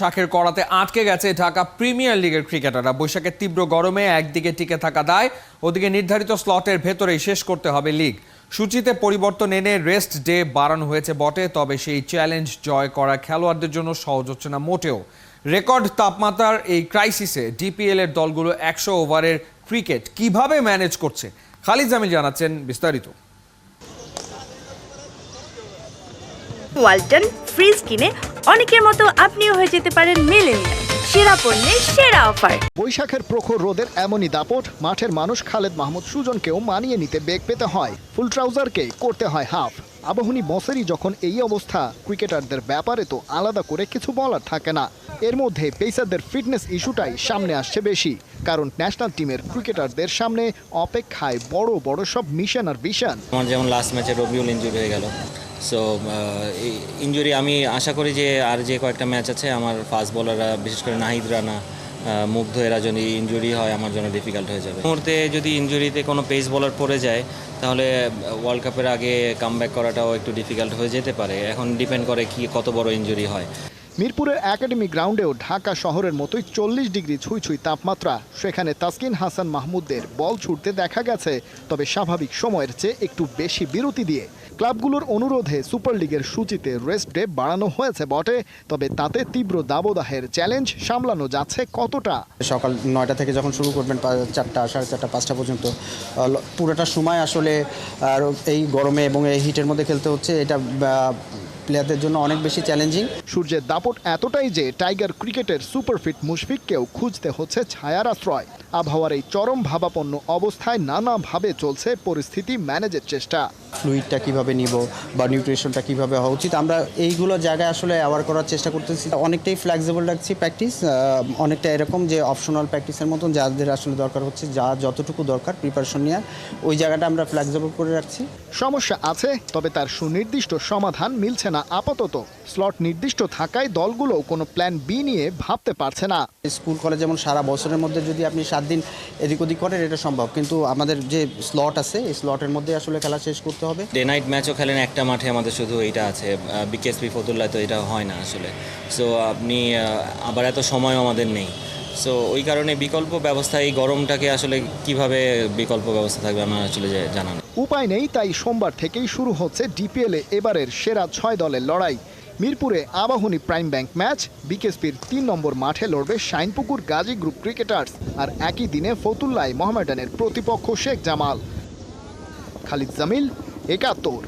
শাখের করাতে আটকে গেছে ঢাকা প্রিমিয়ার লিগের ক্রিকেটাররা। বৈশাখের তীব্র গরমে একদিকে টিকে থাকা দায়, ওদিকে নির্ধারিত স্লটের ভেতরেই শেষ করতে হবে লিগ। সূচিতে পরিবর্তন এনে রেস্ট ডে বাড়ানো হয়েছে বটে, তবে সেই চ্যালেঞ্জ জয় করা খেলোয়াড়দের জন্য সহজ হচ্ছে না মোটেও। রেকর্ড তাপমাত্রার এই ক্রাইসিসে ডিপিএল এর দলগুলো 100 ওভারের ক্রিকেট কিভাবে ম্যানেজ করছে, খালিদ জামিল জানাচ্ছেন বিস্তারিত। ওয়ালটন ফ্রিজ কিনে অনেকের মতো আপনিও হয়ে যেতে পারেন মিলেনিয়াল। সেরা পণ্যের সেরা অফার। বৈশাখের প্রখর রোদের এমনই দাপট, মাঠের মানুষ খালেদ মাহমুদ সুজনকেও মানিয়ে নিতে বেগ পেতে হয়। ফুল ট্রাউজারকে করতে হয় হাফ। আবাহনী বসেরই যখন এই অবস্থা, ক্রিকেটারদের ব্যাপারে তো আলাদা করে কিছু বলার থাকে না। এর মধ্যে পেসারদের ফিটনেস ইস্যুটাই সামনে আসছে বেশি, কারণ ন্যাশনাল টিমের ক্রিকেটারদের সামনে অপেক্ষায় বড় বড় সব মিশন আর ভিশন। আমার যেমন লাস্ট ম্যাচে রবিউল ইনজুরি হয়ে গেল, সো ইনজুরি আমি আশা করি যে আর যে কয়েকটা ম্যাচ আছে আমার ফাস্ট বোলাররা, বিশেষ করে নাহিদ রানা, মুগ্ধ, এরা যদি ইনজুরি হয় আমার জন্য ডিফিকাল্ট হয়ে যাবে। মুহূর্তে যদি ইনজুরিতে কোনো পেস বোলার পড়ে যায় তাহলে ওয়ার্ল্ড কাপের আগে কামব্যাক করাটাও একটু ডিফিকাল্ট হয়ে যেতে পারে। এখন ডিপেন্ড করে কি কত বড় ইনজুরি হয়। মিরপুরের একাডেমি গ্রাউন্ডেও ঢাকা শহরের মতোই 40 ডিগ্রি ছুঁই ছুঁই তাপমাত্রা। সেখানে তাসকিন হাসান মাহমুদদের বল ছুটতে দেখা গেছে, তবে স্বাভাবিক সময়ের চেয়ে একটু বেশি বিরতি দিয়ে। ক্লাবগুলোর অনুরোধে সুপার লিগের সূচিতে রেস্ট ডে বাড়ানো হয়েছে বটে, তবে তাতে তীব্র দাবদাহের চ্যালেঞ্জ সামলানো যাচ্ছে কতটা। সকাল 9টা থেকে যখন শুরু করবেন 4টা, 4:30, 5টা পর্যন্ত পুরোটা সময় আসলে এই গরমে এবং এই হিটের মধ্যে খেলতে হচ্ছে। এটা প্লেয়ারদের জন্য অনেক বেশি চ্যালেঞ্জিং। সূর্যের দাপট এতটাই যে টাইগার ক্রিকেটের সুপারফিট মুশফিককেও খুঁজতে হচ্ছে ছায়ার আশ্রয়। আবহাওয়ার এই চরম ভাবাপন্ন অবস্থায় নানাভাবে চলছে পরিস্থিতি ম্যানেজের চেষ্টা। ফ্লুইডটা কীভাবে নিব বা নিউট্রিশনটা কীভাবে হওয়া উচিত, আমরা এইগুলো জায়গায় আসলে অ্যাওয়ার করার চেষ্টা করতেছি। অনেকটাই ফ্লেক্সিবল রাখছি প্র্যাকটিস, অনেকটা এরকম যে অপশনাল প্র্যাকটিসের মতন যাদের আসলে দরকার হচ্ছে, যা যতটুকু দরকার প্রিপারেশন নেওয়ার, ওই জায়গাটা আমরা ফ্লেক্সিবল করে রাখছি। সমস্যা আছে, তবে তার সুনির্দিষ্ট সমাধান মিলছে না আপাতত। স্লট নির্দিষ্ট থাকায় দলগুলো কোনো প্ল্যান বি নিয়ে ভাবতে পারছে না। স্কুল কলেজ যেমন সারা বছরের মধ্যে যদি আপনি 7 দিন এদিক ওদিক করেন এটা সম্ভব, কিন্তু আমাদের যে স্লট আছে এই স্লটের মধ্যে আসলে খেলা শেষ করতে হবে। ডে নাইট ম্যাচও খেলেন একটা মাঠে, আমাদের শুধু এইটা আছে বিকেএসপি ফতুল্লায়, তো এটা হয় না আসলে। সো আপনি আবার এত সময়ও আমাদের নেই, সো ওই কারণে বিকল্প ব্যবস্থা, এই গরমটাকে আসলে কিভাবে বিকল্প ব্যবস্থা থাকবে আমার আসলে জানা নেই। উপায় নেই, তাই সোমবার থেকেই শুরু হচ্ছে ডিপিএলে এবারের সেরা 6 দলের লড়াই। মিরপুরে আবাহনী প্রাইম ব্যাংক ম্যাচ, বিকেএসপির 3 নম্বর মাঠে লড়বে শাইনপুকুর গাজী গ্রুপ ক্রিকেটার্স, আর একই দিনে ফতুল্লায় মোহামেডানের প্রতিপক্ষ শেখ জামাল। খালিদ জামিল, 71।